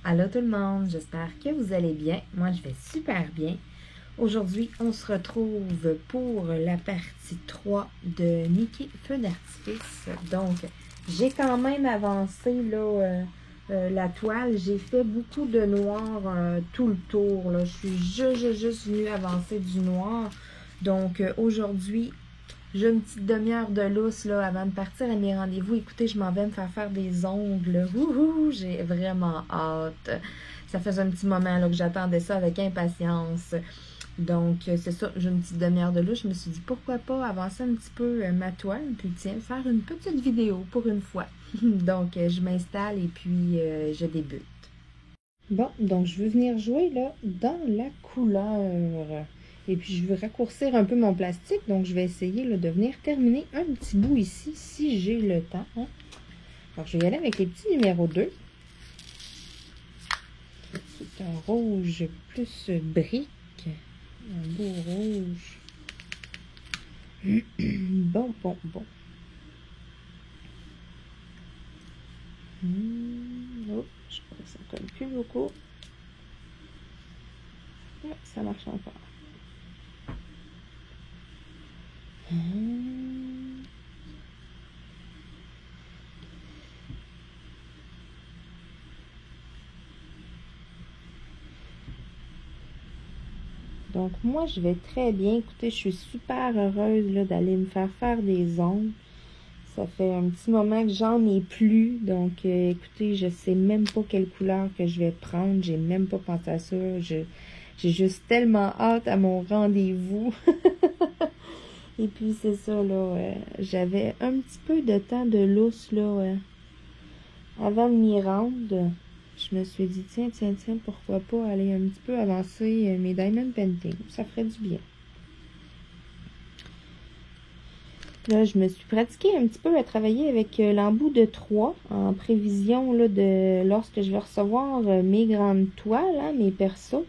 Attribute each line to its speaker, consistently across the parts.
Speaker 1: Allô tout le monde, j'espère que vous allez bien. Moi, je vais super bien. Aujourd'hui, on se retrouve pour la partie 3 de Mickey Feu d'artifice. Donc, j'ai quand même avancé là, la toile. J'ai fait beaucoup de noir tout le tour. Là. Je suis juste venue avancer du noir. Donc, aujourd'hui, j'ai une petite demi-heure de lousse là, avant de partir à mes rendez-vous. Écoutez, je m'en vais me faire des ongles. Wouhou, j'ai vraiment hâte. Ça faisait un petit moment là, que j'attendais ça avec impatience. Donc, c'est ça, j'ai une petite demi-heure de lousse. Je me suis dit, pourquoi pas avancer un petit peu ma toile, puis tiens, faire une petite vidéo pour une fois. Donc, je m'installe et puis je débute. Bon, donc je veux venir jouer là dans la couleur. Et puis, je veux raccourcir un peu mon plastique. Donc, je vais essayer là, de venir terminer un petit bout ici, si j'ai le temps. Hein. Alors, je vais y aller avec les petits numéros 2. C'est un rouge plus brique. Un beau rouge. Bon. Oh, je crois que ça colle plus beaucoup. Ouais, ça marche encore. Donc, moi, je vais très bien. Écoutez, je suis super heureuse d'aller me faire des ongles. Ça fait un petit moment que j'en ai plus. Donc, écoutez, je sais même pas quelle couleur que je vais prendre. J'ai même pas pensé à ça. J'ai juste tellement hâte à mon rendez-vous. Et puis, c'est ça, là. J'avais un petit peu de temps de lousse, là, avant de m'y rendre. Je me suis dit, tiens, pourquoi pas aller un petit peu avancer mes diamond painting. Ça ferait du bien. Là, je me suis pratiquée un petit peu à travailler avec l'embout de 3 en prévision là, de lorsque je vais recevoir mes grandes toiles, hein, mes persos.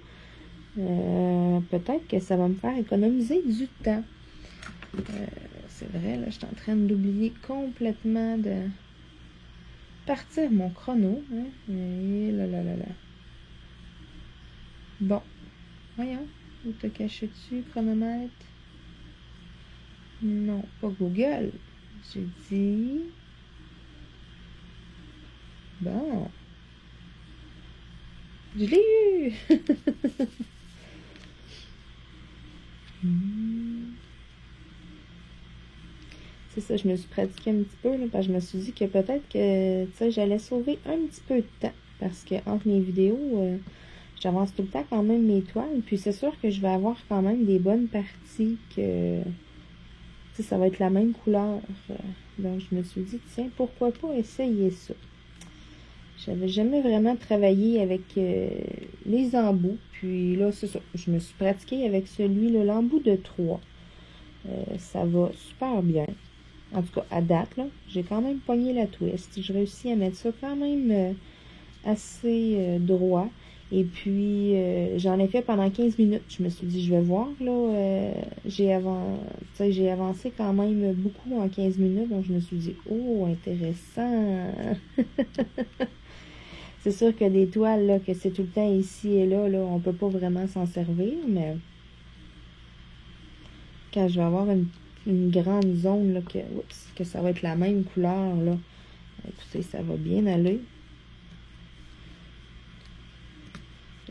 Speaker 1: Peut-être que ça va me faire économiser du temps. C'est vrai, là, je suis en train d'oublier complètement de partir mon chrono. Hein? Et là. Bon. Voyons. Où te caches-tu, chronomètre? Non, pas Google. J'ai dit... Bon. Je l'ai eu! C'est ça, je me suis pratiquée un petit peu, là, parce que je me suis dit que peut-être que, tu sais, j'allais sauver un petit peu de temps. Parce que entre mes vidéos, j'avance tout le temps quand même mes toiles. Puis c'est sûr que je vais avoir quand même des bonnes parties que, tu sais, ça va être la même couleur. Donc, je me suis dit, tiens, pourquoi pas essayer ça? J'avais jamais vraiment travaillé avec les embouts. Puis là, c'est ça. Je me suis pratiquée avec celui-là, l'embout de 3. Ça va super bien. En tout cas, à date, là, j'ai quand même pogné la twist. Je réussis à mettre ça quand même assez droit. Et puis, j'en ai fait pendant 15 minutes. Je me suis dit, je vais voir, là. J'ai avancé quand même beaucoup en 15 minutes. Donc, je me suis dit, oh, intéressant. C'est sûr que des toiles, là, que c'est tout le temps ici et là, on peut pas vraiment s'en servir. Mais quand je vais avoir une grande zone, là, que ça va être la même couleur, là. Écoutez, ça va bien aller.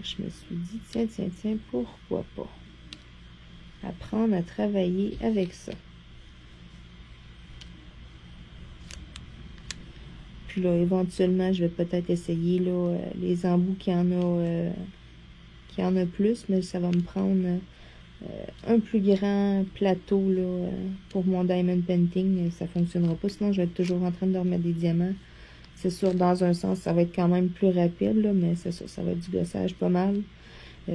Speaker 1: Je me suis dit, tiens, pourquoi pas apprendre à travailler avec ça. Puis là, éventuellement, je vais peut-être essayer là, les embouts qui en a plus, mais ça va me prendre un plus grand plateau là, pour mon diamond painting. Ça fonctionnera pas, sinon je vais être toujours en train de remettre des diamants. C'est sûr, dans un sens, ça va être quand même plus rapide, là, mais c'est ça, ça va être du gossage pas mal.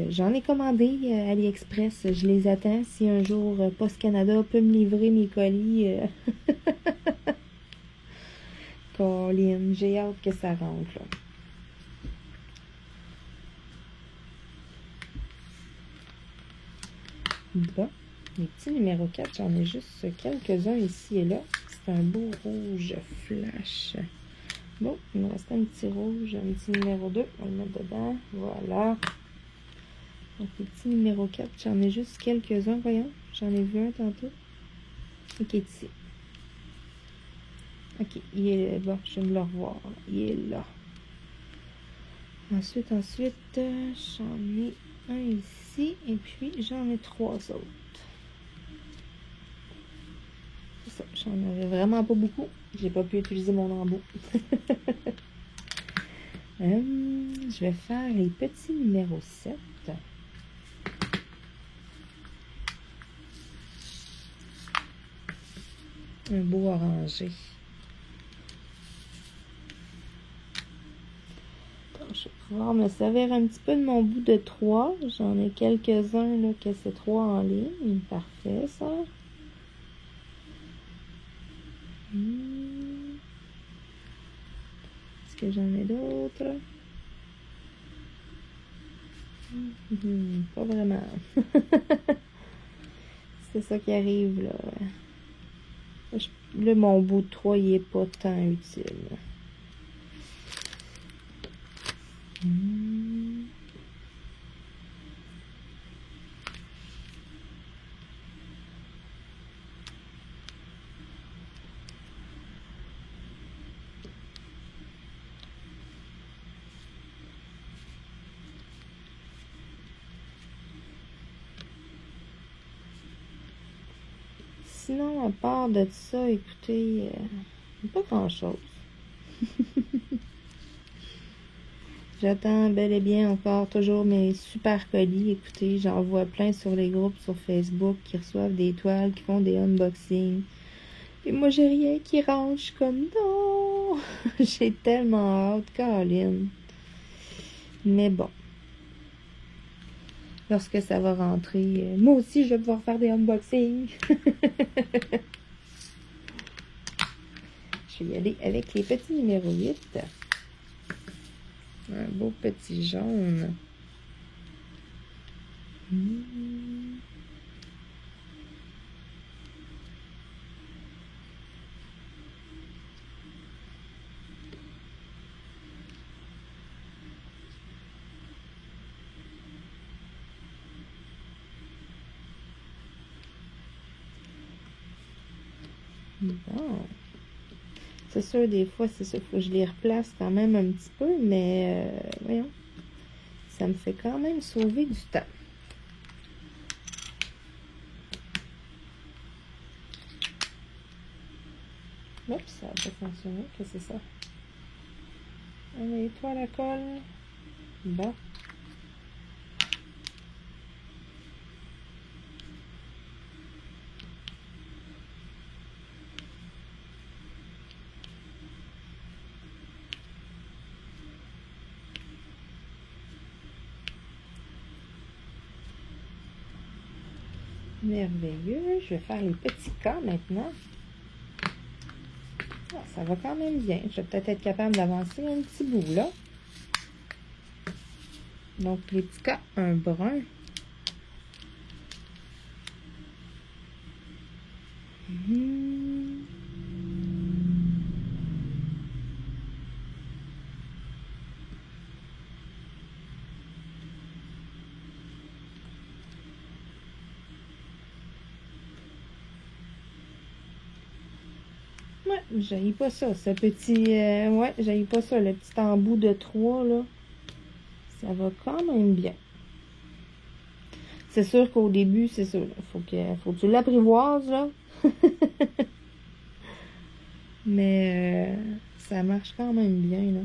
Speaker 1: J'en ai commandé à AliExpress, je les attends. Si un jour Post Canada peut me livrer mes colis, Colin, j'ai hâte que ça rentre. Là. Bon, les petits numéro 4, j'en ai juste quelques-uns ici et là. C'est un beau rouge flash. Bon, il me restait un petit rouge, un petit numéro 2. On va le mettre dedans. Voilà. Donc, le petit numéro 4, j'en ai juste quelques-uns, voyons. J'en ai vu un tantôt. Ok, ici. Ok, il est bon, je vais me le revoir. Il est là. Ensuite, j'en ai un ici. Et puis, j'en ai 3 autres. C'est ça, j'en avais vraiment pas beaucoup. J'ai pas pu utiliser mon embout. Je vais faire les petits numéros 7. Un beau orangé. Je vais pouvoir me servir un petit peu de mon bout de 3. J'en ai quelques-uns là que c'est 3 en ligne. Parfait, ça. Est-ce que j'en ai d'autres? Pas vraiment. C'est ça qui arrive, là. Là, mon bout de 3, il est pas tant utile. Sinon, à part de ça, écoutez, pas grand-chose. J'attends bel et bien encore toujours mes super colis. Écoutez, j'en vois plein sur les groupes sur Facebook qui reçoivent des toiles, qui font des unboxings. Et moi, j'ai rien qui rentre. Je suis comme, non! J'ai tellement hâte, Caroline. Mais bon. Lorsque ça va rentrer, moi aussi, je vais pouvoir faire des unboxings. Je vais y aller avec les petits numéros 8. Un beau petit jaune. Bon. C'est sûr, des fois, c'est ça, faut que je les replace quand même un petit peu, mais voyons, ça me fait quand même sauver du temps. Oups, ça n'a pas fonctionné, qu'est-ce que c'est ça? Allez, toi la colle. Bon. Merveilleux. Je vais faire les petits cas maintenant. Ah, ça va quand même bien. Je vais peut-être être capable d'avancer un petit bout là. Donc, les petits cas, un brun. Ouais, j'haïs pas ça, ce petit... ouais, j'haïs pas ça, le petit embout de 3, là. Ça va quand même bien. C'est sûr qu'au début, c'est ça, faut que tu l'apprivoises, là. Mais ça marche quand même bien, là.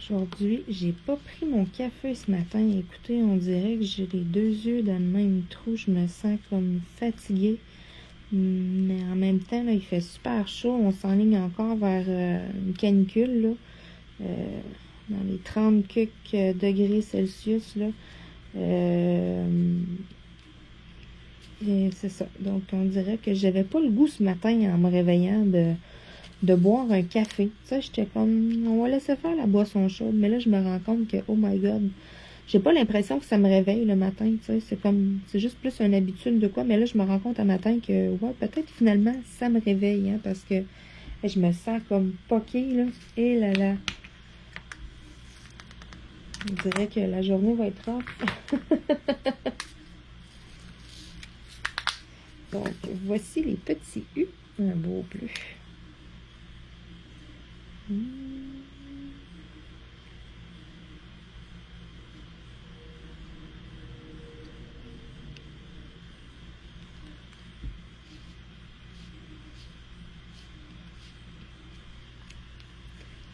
Speaker 1: Aujourd'hui, j'ai pas pris mon café ce matin. Écoutez, on dirait que j'ai les 2 yeux dans le même trou. Je me sens comme fatiguée. Mais en même temps, là, il fait super chaud. On s'enligne encore vers une canicule, là. Dans les 30 quelques degrés Celsius, là. Et c'est ça. Donc, on dirait que j'avais pas le goût ce matin en me réveillant de boire un café. Ça, j'étais comme, on va laisser faire la boisson chaude. Mais là, je me rends compte que, oh my God, j'ai pas l'impression que ça me réveille le matin, tu sais. C'est comme, c'est juste plus une habitude de quoi. Mais là, je me rends compte un matin que, ouais, peut-être finalement, ça me réveille, hein, parce que je me sens comme poquée, là. Et là là. On dirait que la journée va être rough. Donc, voici les petits U. Un beau bleu.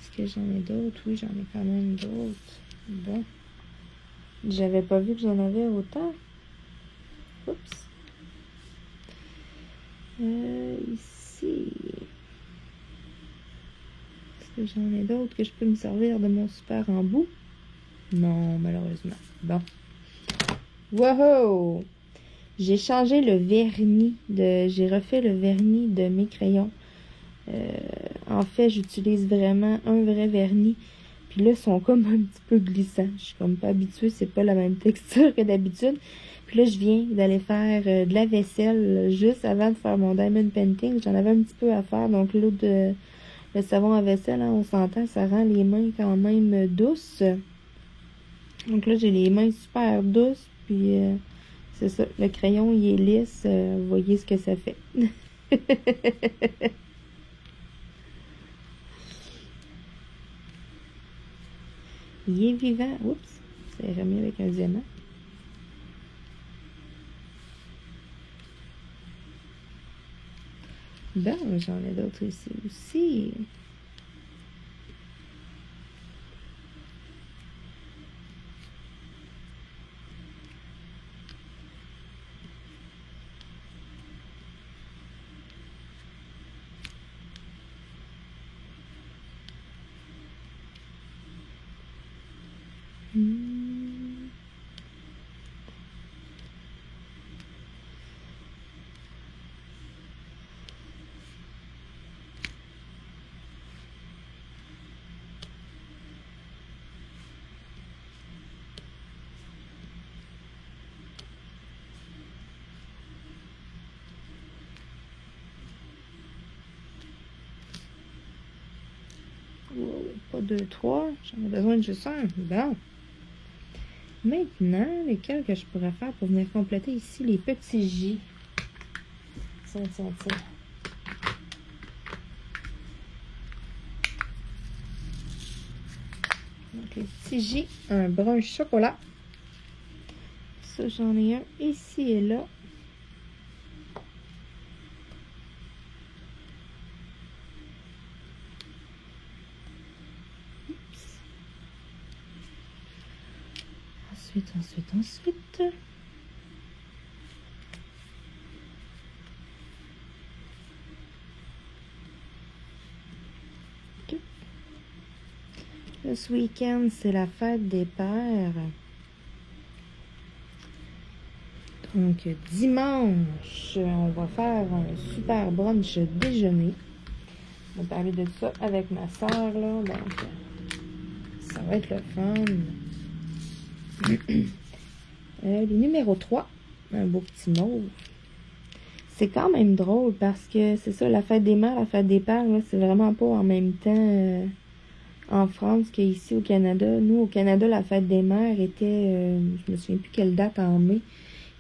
Speaker 1: Est-ce que j'en ai d'autres? Oui, j'en ai quand même d'autres. Bon. J'avais pas vu que j'en avais autant. Oups. Ici. Est-ce que j'en ai d'autres que je peux me servir de mon super embout? Non, malheureusement. Bon. Wow! J'ai changé le vernis. J'ai refait le vernis de mes crayons. En fait, j'utilise vraiment un vrai vernis. Puis là, ils sont comme un petit peu glissants. Je suis comme pas habituée. C'est pas la même texture que d'habitude. Puis là, je viens d'aller faire de la vaisselle juste avant de faire mon diamond painting. J'en avais un petit peu à faire. Donc l'eau de le savon à vaisselle, hein, on s'entend, ça rend les mains quand même douces. Donc là, j'ai les mains super douces. Puis c'est ça. Le crayon, il est lisse. Vous voyez ce que ça fait. Il est vivant. Oups, c'est remis avec un diamant. Bon, j'en ai d'autres ici aussi. Wow, pas 2, 3. J'en ai besoin de juste un. Bon. Maintenant, lesquels que je pourrais faire pour venir compléter ici les petits J. Tiens. Donc, les petits J, un brun chocolat. Ça, j'en ai un ici et là. Ensuite. Okay. Ce week-end, c'est la fête des pères. Donc, dimanche, on va faire un super brunch déjeuner. On va parler de ça avec ma soeur, là. Donc, ça va être le fun. Le numéro 3, un beau petit mauve. C'est quand même drôle parce que c'est ça, la fête des mères, la fête des pères, là, c'est vraiment pas en même temps en France qu'ici au Canada. Nous, au Canada, la fête des mères était, je me souviens plus quelle date, en mai.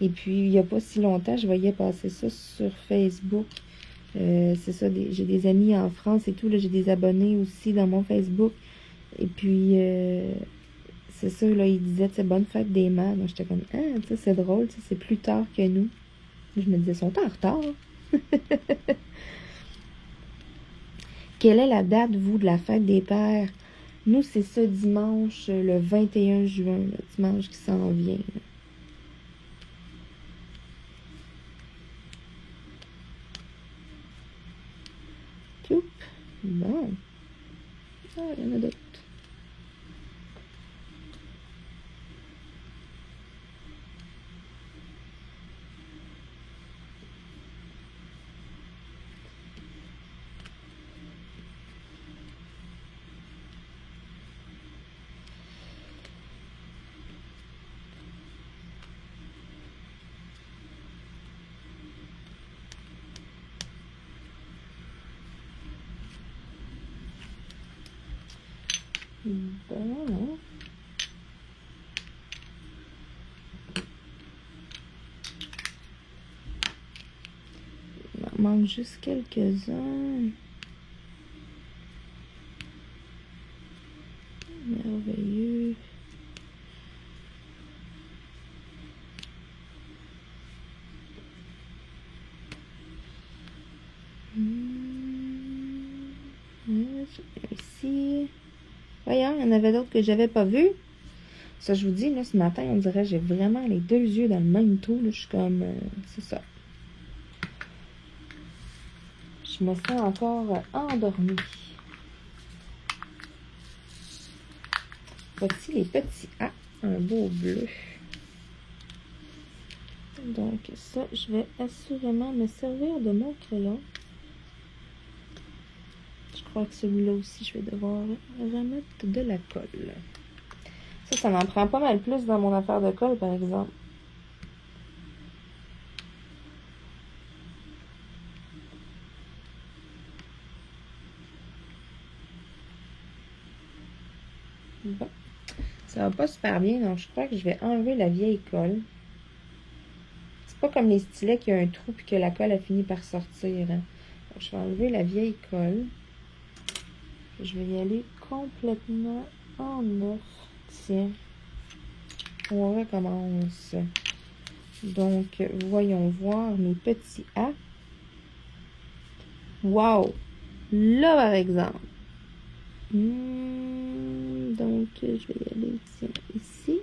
Speaker 1: Et puis, il n'y a pas si longtemps, je voyais passer ça sur Facebook. C'est ça, j'ai des amis en France et tout, là, j'ai des abonnés aussi dans mon Facebook. Et puis, c'est ça, là, ils disaient, c'est bonne fête des mères. Donc, j'étais comme, ah, tu sais, c'est drôle, tu sais, c'est plus tard que nous. Je me disais, ils sont en retard. Quelle est la date, vous, de la fête des pères? Nous, c'est ça, dimanche, le 21 juin, le dimanche qui s'en vient. Là. Youp. Bon. Ah, il y en a d'autres. Bon. Il m'en manque juste quelques-uns. Merveilleux. Ici. Voyons, il y en avait d'autres que j'avais pas vus. Ça, je vous dis, là, ce matin, on dirait que j'ai vraiment les deux yeux dans le même trou. Là, je suis comme... c'est ça. Je me sens encore endormie. Voici les petits A. Un beau bleu. Donc, ça, je vais assurément me servir de mon crayon. Je crois que celui-là aussi, je vais devoir remettre de la colle. Ça m'en prend pas mal plus dans mon affaire de colle, par exemple. Bon. Ça va pas super bien, donc je crois que je vais enlever la vieille colle. C'est pas comme les stylets qui a un trou et que la colle a fini par sortir. Hein. Donc, je vais enlever la vieille colle. Je vais y aller complètement en neuf. Tiens. On recommence. Donc, voyons voir mes petits A. Wow! Là, par exemple. Donc, je vais y aller tiens, ici.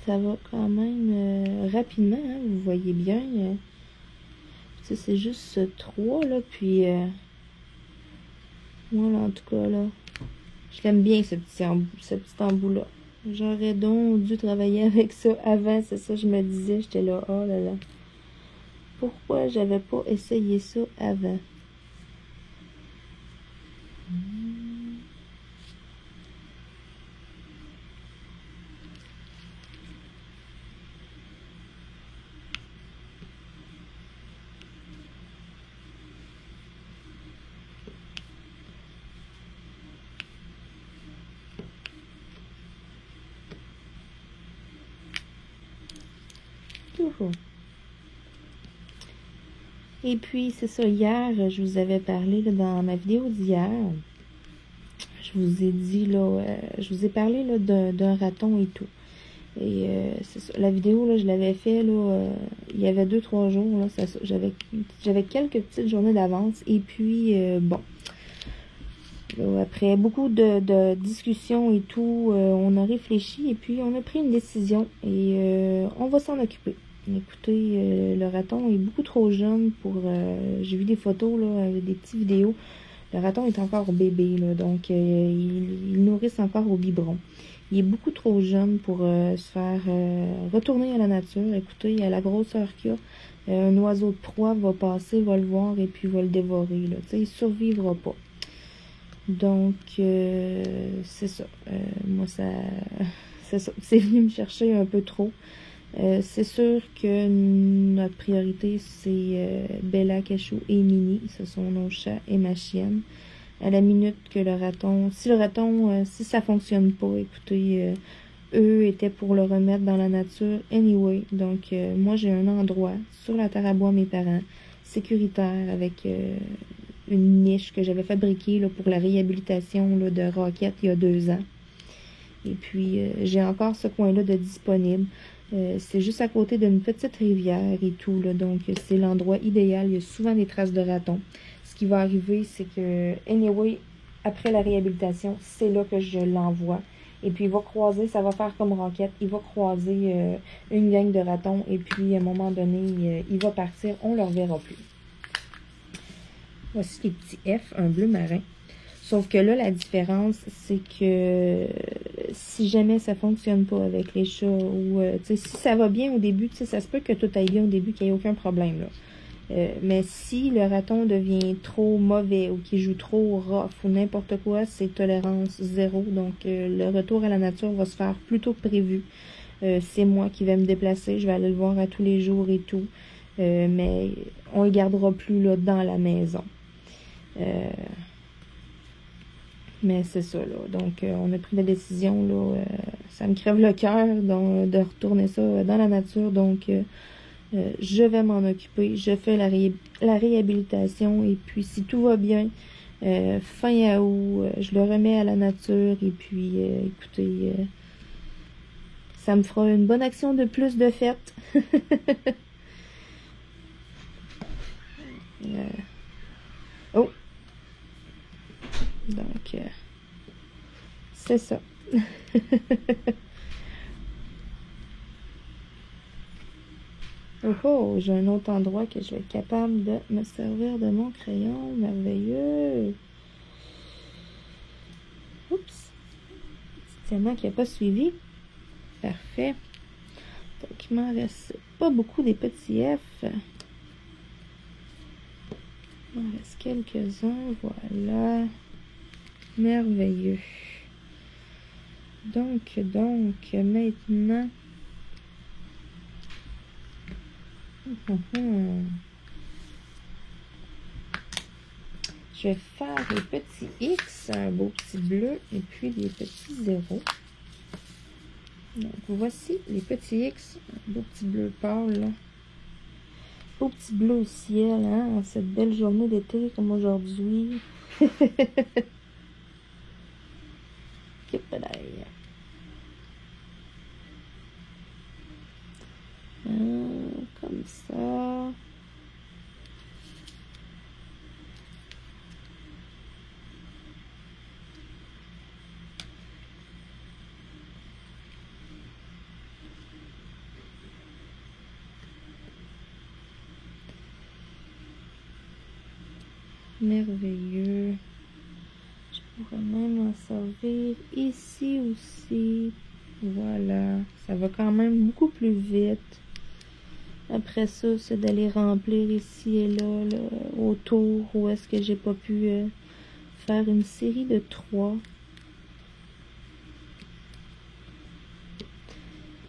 Speaker 1: Ça va quand même rapidement, hein, vous voyez bien. Ça, c'est juste 3, là, puis... voilà, en tout cas, là. Je l'aime bien, ce petit embout-là. J'aurais donc dû travailler avec ça avant, c'est ça, je me disais. J'étais là, oh là là. Pourquoi j'avais pas essayé ça avant? Et puis, c'est ça, hier, je vous avais parlé là, dans ma vidéo d'hier. Je vous ai dit, là, je vous ai parlé là, d'un raton et tout. Et c'est ça, la vidéo, là, je l'avais fait, là, il y avait 2-3 jours, là, j'avais quelques petites journées d'avance. Et puis, bon, là, après beaucoup de discussions et tout, on a réfléchi et puis on a pris une décision. Et on va s'en occuper. Écoutez, le raton est beaucoup trop jeune pour... j'ai vu des photos, là, avec des petites vidéos. Le raton est encore bébé, là, donc il nourrisse encore au biberon. Il est beaucoup trop jeune pour se faire retourner à la nature. Écoutez, à la grosseur qu'il a, un oiseau de proie va passer, va le voir et puis va le dévorer. Là. Il ne survivra pas. Donc, c'est ça. Moi, c'est ça. C'est venu me chercher un peu trop. C'est sûr que notre priorité, c'est Bella, Cachou et Mini. Ce sont nos chats et ma chienne. À la minute que le raton... Si ça fonctionne pas, écoutez, eux étaient pour le remettre dans la nature anyway. Donc, moi, j'ai un endroit sur la terre à bois, mes parents, sécuritaire, avec une niche que j'avais fabriquée là, pour la réhabilitation là, de Roquette il y a 2 ans. Et puis, j'ai encore ce coin-là de disponible. C'est juste à côté d'une petite rivière et tout, là, donc c'est l'endroit idéal. Il y a souvent des traces de ratons. Ce qui va arriver, c'est que, anyway, après la réhabilitation, c'est là que je l'envoie. Et puis, il va croiser, ça va faire comme roquette, il va croiser une gang de ratons. Et puis, à un moment donné, il va partir, on ne le reverra plus. Voici les petits F, un bleu marin. Sauf que là, la différence, c'est que si jamais ça fonctionne pas avec les chats, ou si ça va bien au début, ça se peut que tout aille bien au début, qu'il n'y ait aucun problème, là. Mais si le raton devient trop mauvais ou qu'il joue trop rough ou n'importe quoi, c'est tolérance zéro. Donc, le retour à la nature va se faire plus tôt que prévu. C'est moi qui vais me déplacer. Je vais aller le voir à tous les jours et tout. Mais on le gardera plus là, dans la maison. Mais c'est ça, là. Donc, on a pris la décision, là. Ça me crève le cœur de retourner ça dans la nature. Donc, je vais m'en occuper. Je fais la réhabilitation. Et puis, si tout va bien, fin août, je le remets à la nature. Et puis, écoutez, ça me fera une bonne action de plus de fête. Oh! Donc, c'est ça. Oh oh, j'ai un autre endroit que je vais être capable de me servir de mon crayon. Merveilleux. Oups. C'est moi qui n'a pas suivi. Parfait. Donc, il m'en reste pas beaucoup des petits F. Il m'en reste quelques-uns. Voilà. Merveilleux. Donc, maintenant... Je vais faire les petits X, un beau petit bleu et puis des petits zéros. Donc, voici les petits X, un beau petit bleu pâle, là. Beau petit bleu au ciel, hein, en cette belle journée d'été comme aujourd'hui. Comme ça. Merveilleux. Je pourrais même en servir ici aussi. Voilà. Ça va quand même beaucoup plus vite. Après ça, c'est d'aller remplir ici et là, autour où est-ce que j'ai pas pu faire une série de 3.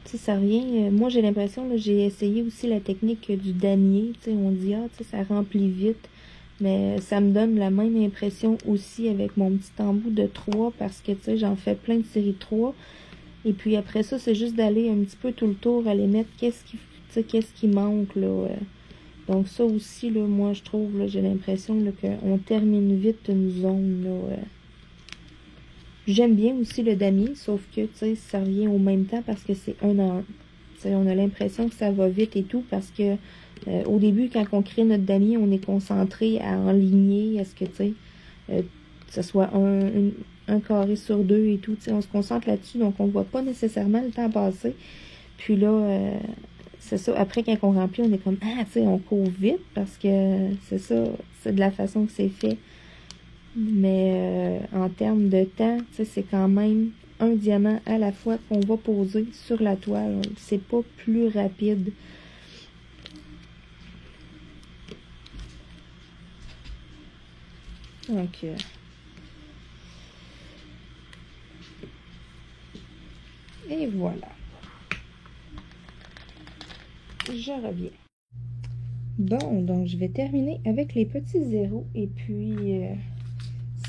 Speaker 1: Tu sais, ça revient. Moi, j'ai l'impression, j'ai essayé aussi la technique du damier. Tu sais, on dit, ah, tu sais, ça remplit vite. Mais ça me donne la même impression aussi avec mon petit embout de 3 parce que, tu sais, j'en fais plein de séries de 3. Et puis après ça, c'est juste d'aller un petit peu tout le tour, aller mettre qu'est-ce qui manque, là. Donc ça aussi, là, moi, je trouve, là, j'ai l'impression qu'on termine vite une zone, là. J'aime bien aussi le damier, sauf que, tu sais, ça revient au même temps parce que c'est un à un. Tu sais, on a l'impression que ça va vite et tout parce que au début, quand on crée notre damier, on est concentré à enligner, à ce que, tu sais, que ce soit un carré sur 2 et tout, tu sais, on se concentre là-dessus, donc on ne voit pas nécessairement le temps passer. Puis là, c'est ça, après, quand on remplit, on est comme, ah, tu sais, on court vite parce que c'est ça, c'est de la façon que c'est fait. Mais en termes de temps, tu sais, c'est quand même un diamant à la fois qu'on va poser sur la toile. C'est pas plus rapide. Donc, et voilà. Je reviens. Bon, donc je vais terminer avec les petits zéros. Et puis,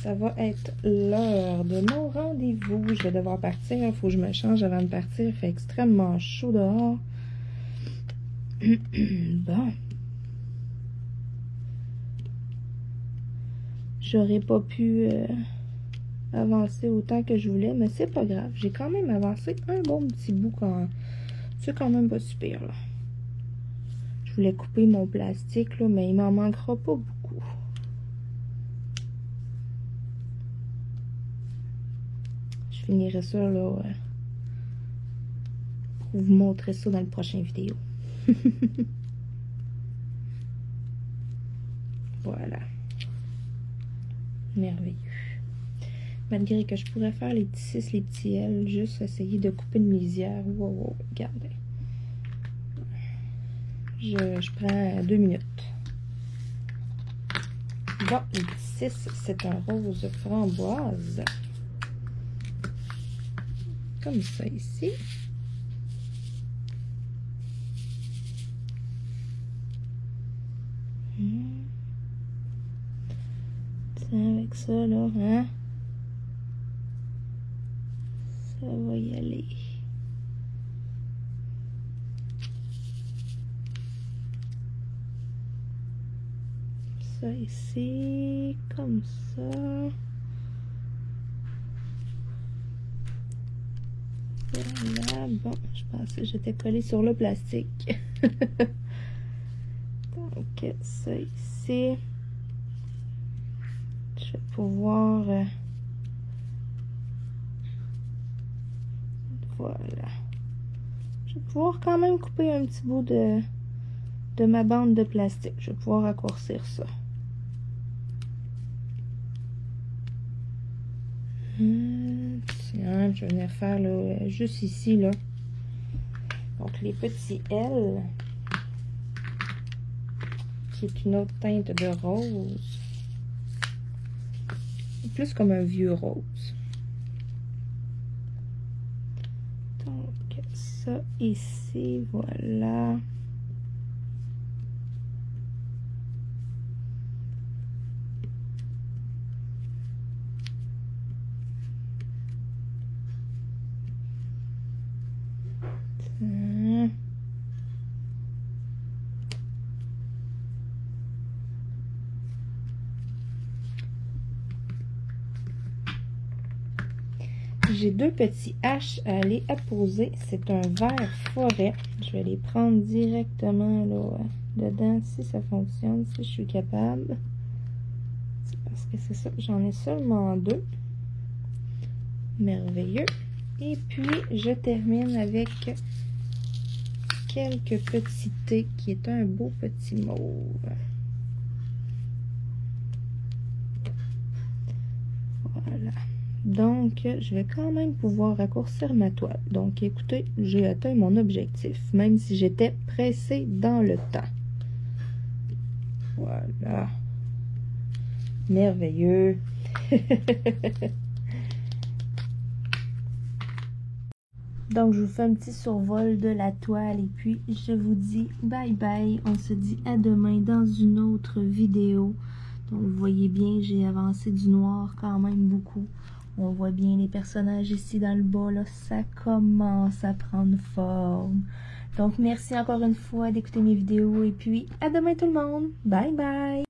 Speaker 1: ça va être l'heure de mon rendez-vous. Je vais devoir partir. Il faut que je me change avant de partir. Il fait extrêmement chaud dehors. Bon. J'aurais pas pu avancé autant que je voulais, mais c'est pas grave. J'ai quand même avancé un bon petit bout quand... C'est quand même pas super, là. Je voulais couper mon plastique, là, mais il m'en manquera pas beaucoup. Je finirai ça, là, pour vous montrer ça dans le prochain vidéo. Voilà. Merveilleux. Malgré que je pourrais faire les petits 6, les petits L, juste essayer de couper une lisière. Wow, wow, regardez. Je prends 2 minutes. Bon, le petit 6, c'est un rose framboise. Comme ça ici. Tiens, avec ça, là, hein? Ça va y aller. Ça ici, comme ça. Voilà, bon, je pensais que j'étais collée sur le plastique. Donc, ça ici. Je vais pouvoir... voilà. Je vais pouvoir quand même couper un petit bout de ma bande de plastique. Je vais pouvoir raccourcir ça. Tiens, je vais venir faire là, juste ici, là. Donc, les petits L, qui est une autre teinte de rose. Plus comme un vieux rose. Donc, ça ici, voilà. J'ai 2 petits H à aller apposer. C'est un vert forêt. Je vais les prendre directement là, dedans si ça fonctionne, si je suis capable. C'est parce que c'est ça, j'en ai seulement 2. Merveilleux. Et puis, je termine avec quelques petits thés qui est un beau petit mauve. Voilà. Donc, je vais quand même pouvoir raccourcir ma toile. Donc, écoutez, j'ai atteint mon objectif, même si j'étais pressée dans le temps. Voilà. Merveilleux. Donc, je vous fais un petit survol de la toile et puis je vous dis bye bye. On se dit à demain dans une autre vidéo. Donc, vous voyez bien, j'ai avancé du noir quand même beaucoup. On voit bien les personnages ici dans le bas, là, ça commence à prendre forme. Donc, merci encore une fois d'écouter mes vidéos et puis à demain tout le monde. Bye bye!